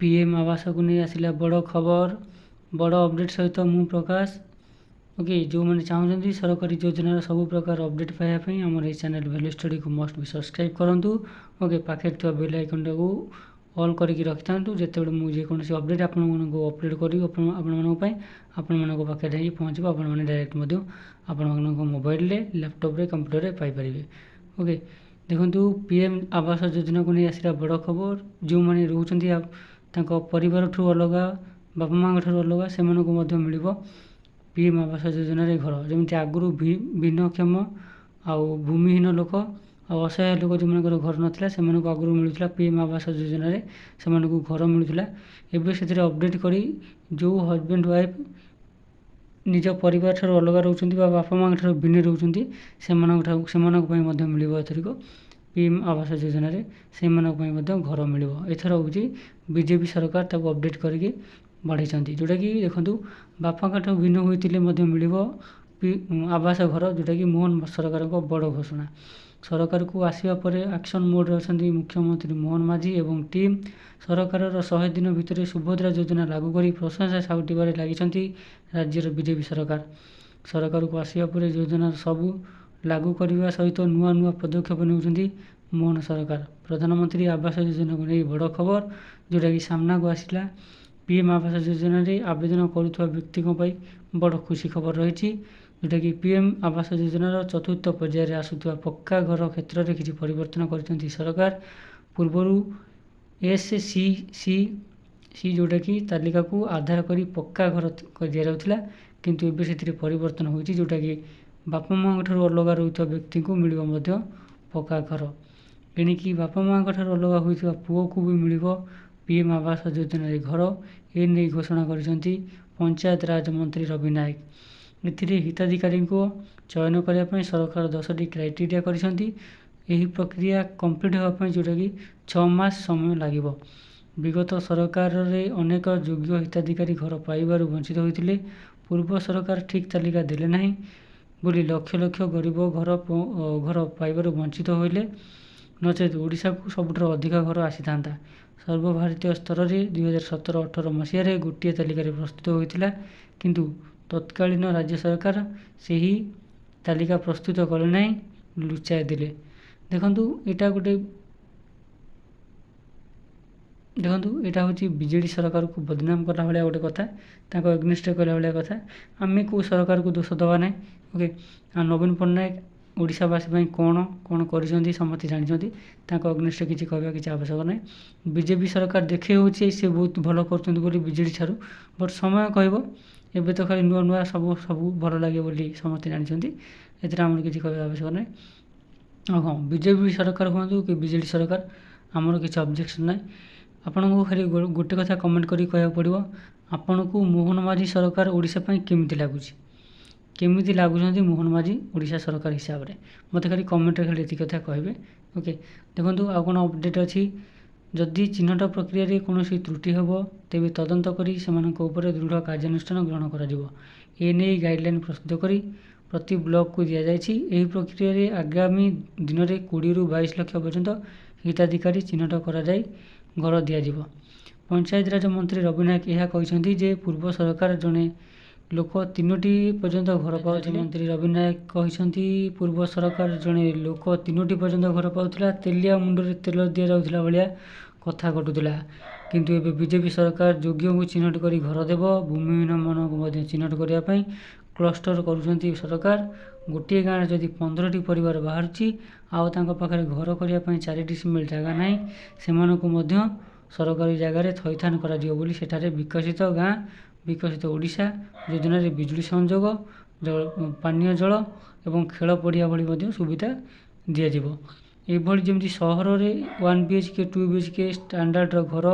PM आवास को नहीं आसला बड़ खबर बड़ अपडेट सहित मु प्रकाश ओके जो मैंने चाहते सरकारी योजनार सब प्रकार अपडेट पाइबापी आम ये चैनल वैल्यू स्टडी को मस्ट भी सब्सक्राइब करूँ। ओके पाखे थोड़ा बेल आइकन टाको ऑल करके रखि था जिते मुझे जेकोसी अपडेट आपण अपलोड करी आपण पाखे पहुँच आपने डायरेक्ट आपण मोबाइल लैपटॉप कंप्यूटर रे पाइपर। ओके देखो पीएम आवास योजना को नहीं आसला बड़ खबर जो मैंने रोच परिवार ठू अलग बापा माँ ठूँ अलग से मिल पीएम आवास योजना घर जमी आगु भिन्नक्षम आउ भूमिहीन लोक असहाय लोक जो घर नाला से आगुरी मिलूला पीएम आवास योजना से घर मिलूला एवं से अपडेट कर जो हजबैंड वाइफ निज परिवार ठार अलग रोच बापा माँ ठार भिन्न रोच से मिल एथरिक पीएम आवास योजना से घर मिल एथर हूँ बीजेपी सरकार ताको अपडेट करके बढ़ाई जोटा कि देखो बापा ठार भिन्न होते मिल आवास घर जोटा कि मोहन सरकार बड़ घोषणा सरकार को आसवा पर एक्शन मोड अच्छा मुख्यमंत्री मोहन माझी एवं टीम सरकार 100 दिन भितर सुभद्रा योजना लागू कर प्रशंसा साउटार लगी राज्यर बीजेपी सरकार सरकार को आसवा पर योजना सबू लागू करने सहित नुआ नुआ पदक्षेप नहीं मोहन सरकार प्रधानमंत्री आवास योजना को नहीं बड़ खबर जोटा कि सामना को आसला पीएम आवास योजना आवेदन करुवा व्यक्ति बड़ खुशी खबर रही जोटा कि पीएम आवास योजनार चतुर्थ पर्यायर आसुवा पक्का घर क्षेत्र में किसी परिवर्तन कर सरकार पूर्वर SCC जोटा कि तालिका को आधार कर पक्का घर दि जाऊला किंतु एबे से परिवर्तन हो जोटा कि बापा माँ ठार अलग रोता व्यक्ति को मिल पक्का घर एणिकी बापा माँ ठार अलग होता पुओ को भी मिल पीएम आवास योजना घर एने घोषणा कर पंचायत राज मंत्री रवि नायक एथिरे हिताधिकारी को चयन करने सरकार 10टी क्राइटेरिया कर प्रक्रिया कंप्लीट होगापी जोटा कि 6 मास समय लगे विगत सरकार रे अनेक योग्य हिताधिकारी घर पाइबार वंचित होते पूर्व सरकार ठीक तालिका देले नहीं बोली लक्ष लक्ष गरीब घर पाइबार वंचित होइले नचेत ओडिशा को सबुठ अधिक घर आसी था सर्वभारतीय स्तर में 2017-18 मसीह गोटे तालिका प्रस्तुत होता किंतु तत्कालीन राज्य सरकार से ही तालिका प्रस्तुत कले ना लुचाई देले देखु यहाँ गोटे देखो यहाँ हूँ बीजेडी सरकार को बदनाम कला भाया गोटे कथा एग्नेस्ट कला भाया कथा आम कौ सरकार को दोष दबा ना ओके नवीन पट्टनायक ओडावासी कौन कौन कर समस्ते जानते एग्नेस्ट किसी कहवा किसी आवश्यक ना बीजेपी सरकार देखे हो बहुत भल कर बीजेडी ठार बट समय कह एबे तो खाली नुआ नुआ सब सब भल लगे बोली समस्ते जानते एम किसी कहवा आवश्यक ना हाँ बीजेपी सरकार हूँ कि बीजेडी सरकार आमर किसी ऑब्जेक्शन ना आपन को खाली गोटे कथा कमेंट करी कहवा पड़ो आपन को मोहन माझी सरकार ओडिशा केमिति लगुच केमिति लगुच मोहन माझी ओडिशा सरकार हिसाब से मत खाली कमेंट खाली ये कथा कहे ओके देखो आ कौन अपडेट अच्छी जदि चिन्हट प्रक्रिया कौन त्रुटि हम तेज तदंत कर दृढ़ कार्यानुष्ठान ग्रहण करने गाइडलाइन प्रस्तुत कर प्रति ब्लॉक को दि जाए प्रक्रिया आगामी दिन में 20 ରୁ 22 लाख पर्यंत हिताधिकारी चिन्हट कर घर दि पंचायत राज मंत्री रवि नायक यह कहते पूर्व सरकार जड़े लोक 3टी पर्यंत घर पाते मंत्री रवि नायक कहते पूर्व सरकार जड़े लोक 3टी पर्यंत घर पाला तेलिया मुंडे तेल दि जाऊला भाया कथा घटुला किंतु एबे बीजेपी सरकार योग्य को चिन्हट कर घर देव भूमिहीन मान को चिन्हट करने क्लस्टर कर सरकार गोटे गाँव जदि 15टी परिवार बाहर आखिर घर करने 4 डिसिमिल जगह ना से सरकारी जगार थैथान कर विकसित गाँ विकसित ओडिशा योजना बिजुली संजोग पानीय जल एवं खेल पड़िया भाई सुविधा दि जाए जमी सहर में 1 BHK 2 BHK स्टैंडर्ड घर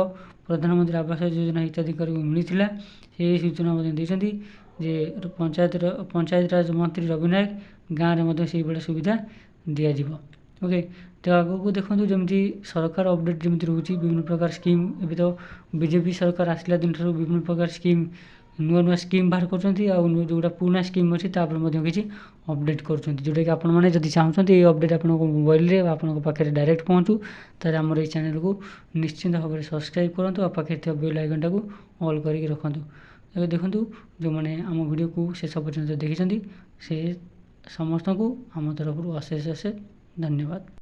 प्रधानमंत्री आवास योजना हिताधिकारी को मिलता से सूचना देते पंचायत राज मंत्री रवि नायक गाँव में से भाई सुविधा दि जाए ओके तो आगे को देखो जमी सरकार अपडेट जमी रोचे विभिन्न प्रकार स्कीम एवं तो बीजेपी सरकार आसला दिन विभिन्न प्रकार स्कीम ନୂଆ ନୂଆ ସ୍କିମ୍ ବାହାର କରୁଛନ୍ତି ଆଉ ଯେଉଁଟା ପୁରୁଣା ସ୍କିମ୍ ଅଛି ତାପରେ ମଧ୍ୟ କିଛି ଅପଡ଼େଟ୍ କରୁଛନ୍ତି, ଯେଉଁଟାକି ଆପଣମାନେ ଯଦି ଚାହୁଁଛନ୍ତି ଏଇ ଅପଡ଼େଟ୍ ଆପଣଙ୍କ ମୋବାଇଲରେ ଆପଣଙ୍କ ପାଖରେ ଡାଇରେକ୍ଟ ପହଞ୍ଚୁ, ତାହେଲେ ଆମର ଏଇ ଚ୍ୟାନେଲକୁ ନିଶ୍ଚିନ୍ତ ଭାବରେ ସବସ୍କ୍ରାଇବ୍ କରନ୍ତୁ ଆଉ ପାଖରେ ଥିବା ବେଲ୍ ଆଇକନ୍ଟାକୁ ଅଲ୍ କରିକି ରଖନ୍ତୁ। ଏବେ ଦେଖନ୍ତୁ, ଯେଉଁମାନେ ଆମ ଭିଡ଼ିଓକୁ ଶେଷ ପର୍ଯ୍ୟନ୍ତ ଦେଖିଛନ୍ତି ସେ ସମସ୍ତଙ୍କୁ ଆମ ତରଫରୁ ଅଶେଷ ଅଶେଷ ଧନ୍ୟବାଦ।